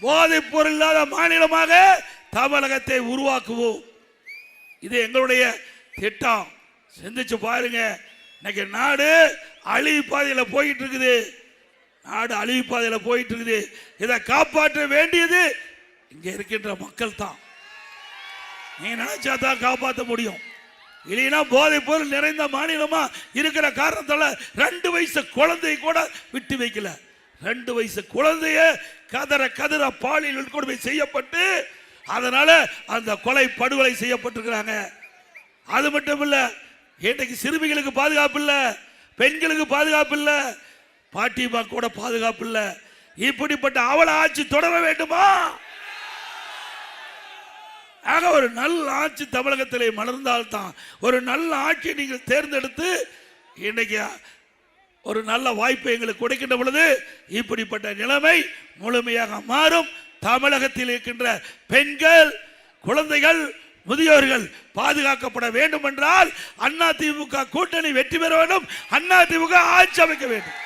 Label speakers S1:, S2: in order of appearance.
S1: போதைப் பொருள் இல்லாத மாநிலமாக தமிழகத்தை உருவாக்குவோம். இது எங்களுடைய திட்டம். சிந்திச்சு பாருங்க. இன்னைக்கு நாடு அழிவு பாதையில் போயிட்டு இருக்குது. நாடு அழிவு பாதையில் போயிட்டு இருக்குது. இதை காப்பாற்ற வேண்டியது இங்க இருக்கின்ற மக்கள் தான். நீங்க நினைச்சா தான் காப்பாற்ற முடியும். இல்லைன்னா போதைப் பொருள் நிறைந்த மாநிலமா இருக்கிற காரணத்தால 2 வயசு குழந்தை கூட விட்டு வைக்கல. 2 வயசு குழந்தைய கதற கதற பாலியல் கொடுமை செய்யப்பட்டு அதனால அந்த கொலை படுகொலை செய்யப்பட்டிருக்கிறாங்க. அது மட்டும் இல்ல, இன்றைக்கு சிறுமிகளுக்கு பாதுகாப்பு இல்ல, பெண்களுக்கு பாதுகாப்பு இல்ல, பாட்டிமா கூட பாதுகாப்பு இல்ல. இப்படிப்பட்ட அவல ஆட்சி தொடர வேண்டுமா? ஆக ஒரு நல்ல ஆட்சி தமிழகத்திலே மலர்ந்தால்தான், ஒரு நல்ல ஆட்சியை நீங்கள் தேர்ந்தெடுத்து இன்றைக்கு ஒரு நல்ல வாய்ப்பை எங்களுக்கு கொடுக்கின்ற பொழுது இப்படிப்பட்ட நிலைமை முழுமையாக மாறும். தமிழகத்தில் இருக்கின்ற பெண்கள், குழந்தைகள், முதியோர்கள் பாதுகாக்கப்பட வேண்டும் என்றால் அதிமுக கூட்டணி வெற்றி பெற வேண்டும். அதிமுக ஆட்சி அமைக்க வேண்டும்.